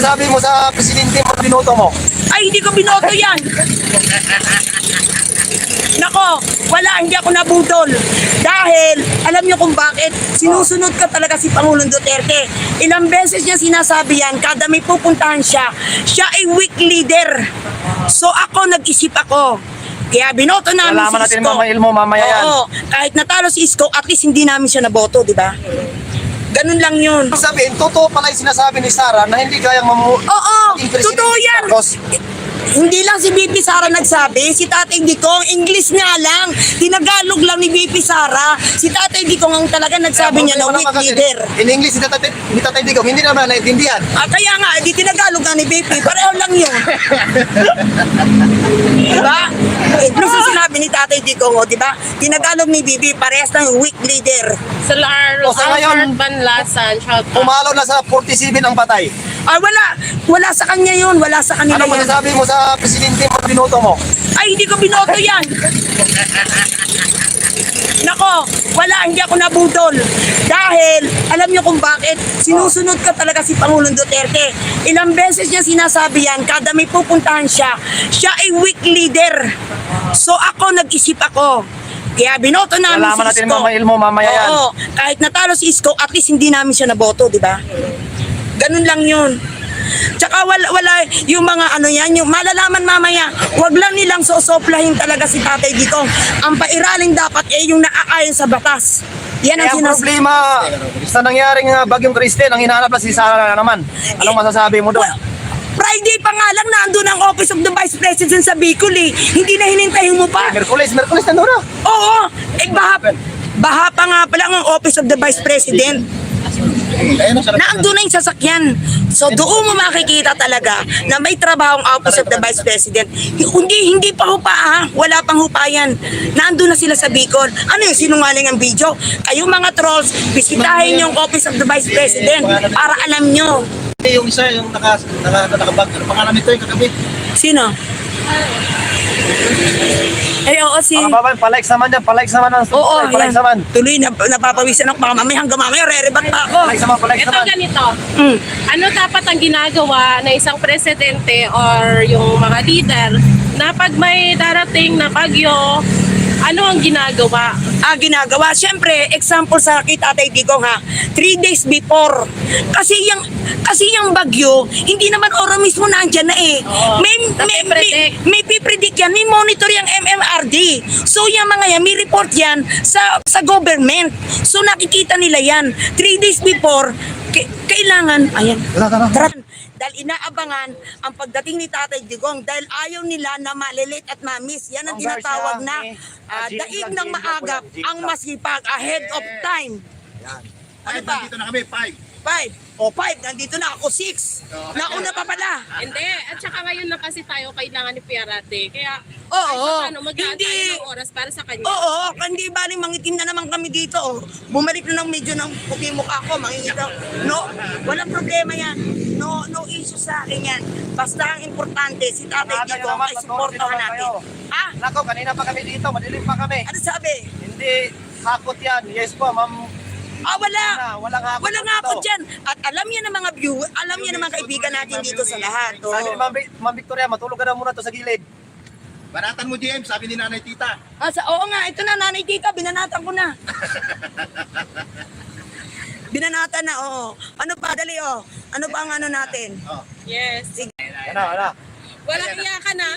Sabi mo sa presidente mo, binoto mo. Ay, hindi ko binoto yan. Nako, hindi ako nabudol. Dahil, alam niyo kung bakit? Sinusunod ka talaga si Pangulong Duterte. Ilang beses niya sinasabi yan, kada may pupuntahan siya ay weak leader. So ako, nag-isip ako. Kaya binoto namin Alaman si natin Isko. mamaya mo, mamaya yan. Oo, kahit natalo si Isko, at least hindi namin siya naboto, di ba? Ganun lang yun. Sabihin, totoo pala yung sinasabi ni Sara na hindi kayang Oo, totoo yan. Hindi lang si BP Sara nagsabi, si Tatay Digong, English nga lang, tinagalog lang ni BP Sara. Si Tatay Digong ang talaga nagsabi niya na weak leader. In English, ni Tatay Digong, hindi naman naintindihan. Kaya nga, di tinagalog nga ni BP, pareho lang yun. Diba? English yung sinabi ni Tatay Digong, diba? Tinagalog ni BP, parehas ng weak leader. Sa O, sa ngayon, Banlasan, shout out. pumalo na sa 47 ang patay. Wala sa kanya yun, wala sa kanila Ano yan. masasabi mo sa presidente mo, binoto mo? Ay, hindi ko binoto yan. Nako, hindi ako nabudol. Dahil, alam niyo kung bakit? Sinusunod ka talaga si Pangulong Duterte. Ilang beses niya sinasabi yan, kada may pupuntahan siya ay weak leader. So ako, nag-isip ako. Kaya binoto namin Alaman si natin Isko. mamaya yan. Oo, kahit natalo si Isko, at least hindi namin siya naboto, di ba? Ganun lang yun. Tsaka wala yung mga yung malalaman mamaya, wag lang nilang sosoplahin talaga si Tatay Digong. Ang pairaling dapat yung naaayon sa batas. Yan ang Kaya ang problema sa nangyaring Bagyong Kristen, ang hinahanap na si Sara na naman. Anong masasabi mo doon? Friday pa nga lang nandun ang Office of the Vice President sa Bicol eh. Hindi na hinintayin mo pa. Merkulis na doon. Oo, baha pa nga pala ang Office of the Vice President. Naandun na yung sasakyan. So doon mo makikita talaga na may trabaho ang Office of the Vice President. Hindi pa hupa ha. Wala pang hupa yan. Naandun na sila sa Bicol. Ano yung sinungaling ang video? Kayong mga trolls, bisitahin yung Office of the Vice President para alam nyo. Yung isa, yung nakabag, pangalan nito yung kakabit. Sino? Ay, oo, si... Mga babae, palike naman dyan, palike naman. Oo, palike yan. naman. Tuloy, napapawisan ako. Baka hanggang mamaya, re-rebat pa ako. Palike Ito naman. ganito, Mm. ano dapat ang ginagawa na isang presidente or yung mga leader na pag may darating na bagyo, ano ang ginagawa? Ginagawa. Siyempre, example sa Tatay Digong ha, 3 days before. Kasi yung bagyo, hindi naman ora mismo nandyan na eh. Oo. May pipredict yan, may monitor yung MMRD. So yung mga yan, may report yan sa government. So nakikita nila yan. 3 days before, kailangan, ayan, tara. Dahil inaabangan ang pagdating ni Tatay Digong dahil ayaw nila na malilate at mamiss. Yan ang tinatawag na daig ng maagap ang masipag ahead of time. Ano ba? Dito na kami, 5. 5. Nandito na ako 6. Nauna pa pala. Hindi, at saka ngayon na kasi tayo kailangan ni Piarate. Kaya, Oo. mag-aan Hindi. tayo ng oras para sa kanya. Oo, hindi baling mangitim na naman kami dito. Oh. Bumalik na ng medyo ng puti mukha ko, mangingitaw. No, walang problema yan. No issue sa akin yan. Basta ang importante, si Tatay Digong ay supportahan natin. Nako, kanina pa kami dito, madilim pa kami. Ano sabi? Hindi hakot yan. Yes po, ma'am. Wala. Walang hakot. Walang hakot dyan. At alam niya ng mga viewer, alam niya ng mga kaibigan natin dito sa lahat. Oh. Sabi ni Ma'am Victoria, matulog ka na muna to sa gilid. Banatan mo, GM, sabi ni Nanay Tita. Oo nga, ito na, Nanay Tita, binanatan ko na. Binanatan na, oo. Ano pa, dali, oh. Ano pa ang ano natin? Yes. Ano? Walang iyakan na.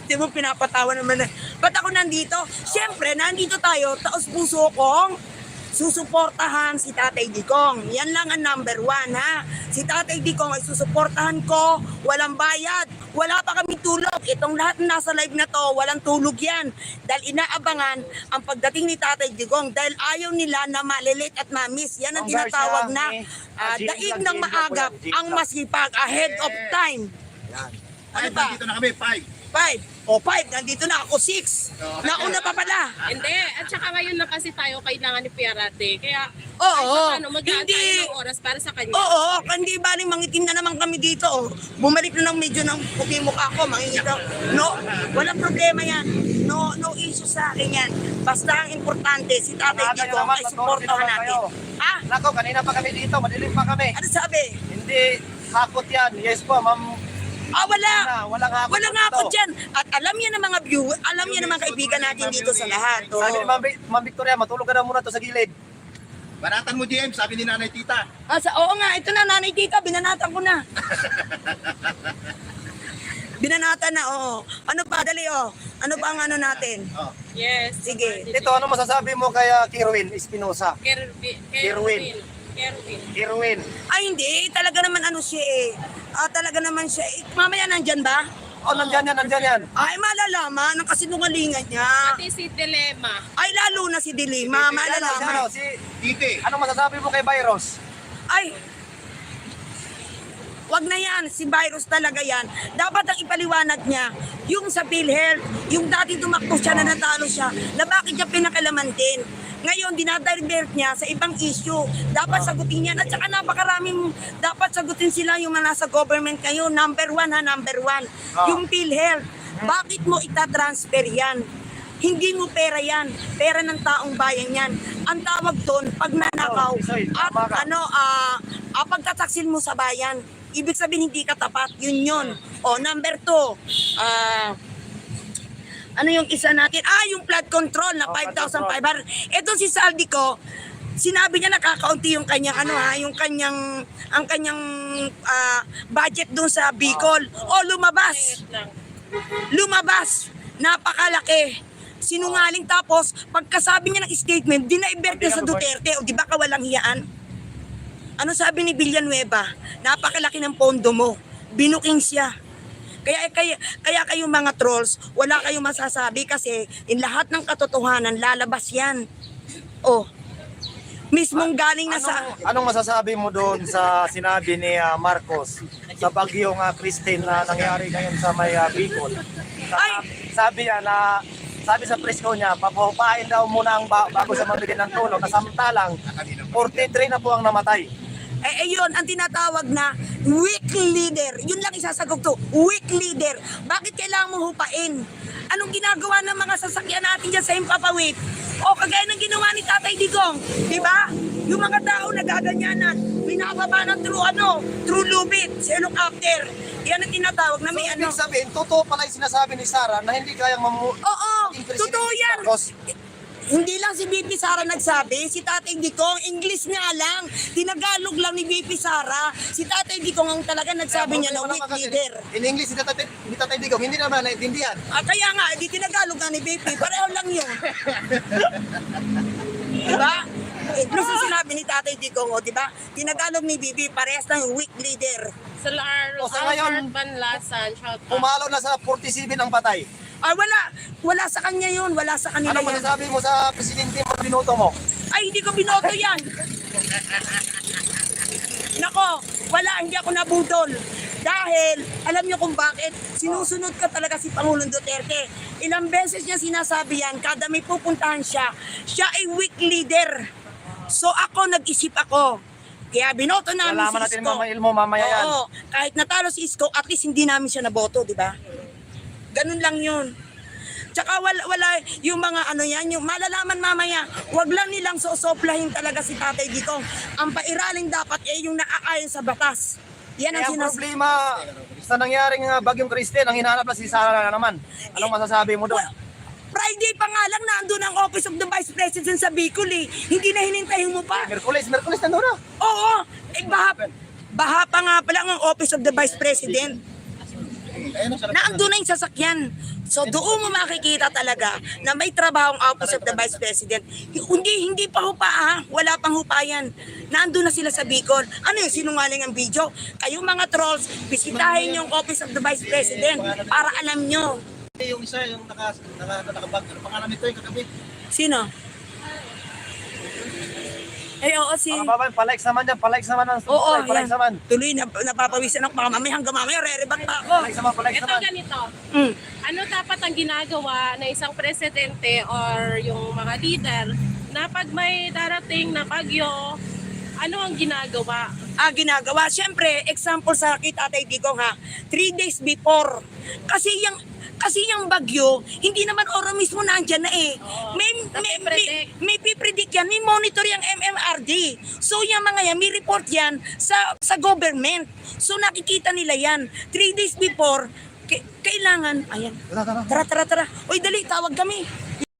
Di mo pinapatawa naman na. Ba't ako nandito? Siyempre, nandito tayo, taos puso kong susuportahan si Tatay Digong. Yan lang ang number 1, ha? Si Tatay Digong ay susuportahan ko, walang bayad, wala pa kami tulog. Itong lahat na nasa live na to, walang tulog yan. Dahil inaabangan ang pagdating ni Tatay Digong dahil ayaw nila na malilate at mamiss. Yan ang tinatawag na daig ng maagap ang masipag ahead of time. Ano ba? Dito na kami, 5. 5. 5. Nandito na ako 6. Nauna pa pala. Hindi, at saka ngayon na kasi tayo kailangan ni Piarate. Kaya, Oo. mag-aan Hindi. tayo ng oras para sa kanya. Oo, hindi baling mangitim na naman kami dito. Oh. Bumalik na ng medyo ng puti mukha ko, mangingitaw. No, walang problema yan. No issue sa akin yan. Basta ang importante, si Tatay Digong ay supportahan natin. Nako, kanina pa kami dito, madilim pa kami. Ano sabi? Hindi hakot yan. Yes po, ma'am. Wala. Walang hakot. Walang hakot dyan. At alam niya ng mga view, alam niya ng mga kaibigan natin dito sa lahat. Sabi ni Ma'am Victoria, matulog ka na muna to sa gilid. Banatan mo, GM, sabi ni Nanay Tita. Oo nga, ito na, nanay tita, binanatan ko na. Binanatan na, oo. Ano pa, dali, Ano pa ang ano natin? Oh. Yes. Sige. Ito, ano masasabi mo kay Kirwin Espinosa? Kerwin. Kirwin. Ay, hindi. Talaga naman ano siya eh. Talaga naman siya eh. Mamaya nandyan ba? Oh, nandyan yan. Ay, malalaman ang kasinungalingan niya. Pati si Dilema. Ay, lalo na si Dilima, malalaman. Si, Tite. ano masasabi mo kay Virus? Ay, wag na yan. Si virus talaga yan. Dapat ang ipaliwanag niya, yung sa PhilHealth, yung dati tumakbo siya na natalo siya, na bakit niya pinakalaman din. Ngayon, dinadivert niya sa ibang issue. Dapat sagutin yan. At saka napakaraming, dapat sagutin sila yung mga nasa government kayo. Number one. Yung PhilHealth. Bakit mo itatransfer yan? Hindi mo pera yan. Pera ng taong bayan yan. Ang tawag doon, pag nanakaw, at pagtataksil mo sa bayan, ibig sabihin hindi ka tapat. Yun. Number 2, ano yung isa natin? Yung flood control na 5,500. Ito si Saldi ko, sinabi niya nakakaunti yung kanyang ang kanyang budget doon sa Bicol. Lumabas. Napakalaki. Sinungaling, tapos pagkasabi niya ng statement, dinaiber niya sa Duterte. O di ba kawalang hiyaan? Ano sabi ni Villanueva? Napakalaki ng pondo mo. Binuking siya. Kaya kayong mga trolls, wala kayong masasabi kasi in lahat ng katotohanan, lalabas yan. Mismong galing na sa... Anong masasabi mo doon sa sinabi ni Marcos sa bagyong Christine na nangyari ngayon sa may Bicol? Sabi sa press ko niya, papupain daw muna ang bago sa mabili ng tulong, na samantalang 43 na po ang namatay. Yun, ang tinatawag na weak leader. Yun lang isasagog to, weak leader. Bakit kailangan mo hupain? Anong ginagawa ng mga sasakyan natin dyan sa Himpapawid? Kagaya ng ginawa ni Tatay Digong, di ba? Yung mga tao nagaganyanan, binababa ng true lubid, sa helicopter. Yan ang tinatawag na may Ibig sabihin, totoo pala yung sinasabi ni Sarah na hindi kayang totoo yan. Hindi lang si BP Sara nagsabi, si Tatay Digong, English nga lang, tinagalog lang ni BP Sara. Si Tatay Digong ang talaga nagsabi niya na weak leader. In English, ni Tatay Digong, hindi naman naintindihan. Kaya nga, di tinagalog nga ni BP, pareho lang yun. Diba? Plus ang sinabi ni Tatay Digong, diba? Tinagalog ni BP, parehas ng weak leader. Sa ngayon, Banlasan, shout out. pumalo na sa 47 ang patay. Wala sa kanya yun, wala sa kanila Ano yan. masasabi mo sa presidente mo, binoto mo? Ay, hindi ko binoto yan. Nako, hindi ako nabudol. Dahil, alam niyo kung bakit, sinusunod ka talaga si Pangulong Duterte. Ilang beses niya sinasabi yan, kada may pupuntahan siya ay weak leader. So ako, nag-isip ako. Kaya binoto namin Malaman si natin Isko. mamaya yan. Oo, kahit natalo si Isko, at least hindi namin siya naboto, di ba? Ganun lang yun. Tsaka wala yung mga yung malalaman mamaya, wag lang nilang sosoplahin talaga si Tatay Digong. Ang pairaling dapat yung nakakayon sa batas. Yan ang Kaya ang problema sa nangyaring bagyong Christine, ang hinahanap na si Sarah na naman. Anong masasabi mo doon? Friday pa nga lang nandun ang Office of the Vice President sa Bicol eh. Hindi na hinintayin mo pa. Merkulis na doon. Oo, baha pa nga pala ang Office of the Vice President. Naandun na yung sasakyan. So doon mo makikita talaga na may trabaho ang Office of the Vice President. Hindi pa hupa wala pang hupayan. Naandun na sila sa Bicol. Ano yung sinungaling ang video? Kayong mga trolls, bisitahin yung Office of the Vice President para alam nyo. Yung isa, yung nakabag, pangalan nito yung kagabi. Sino? Oo, si... Mga babae, palikes naman dyan, palikes naman ang Oo, palikes yan. naman. Tuloy na napapawisan ako. Hanggang mamaya, re-rebat pa ako. Palikes Ito naman. ganito. Mm. Ano dapat ang ginagawa ng isang presidente or yung mga leader na pag may darating na bagyo, ano ang ginagawa? Ginagawa. Siyempre, example sa Tatay Digong 3 days before. Kasi Kasi yung bagyo, hindi naman oro mismo nandyan na eh. May pipredict yan, may monitor yung MMRD. So yung mga yan, may report yan sa government. So nakikita nila yan. 3 days before, kailangan, ayan. Tara. Uy, dali, tawag kami.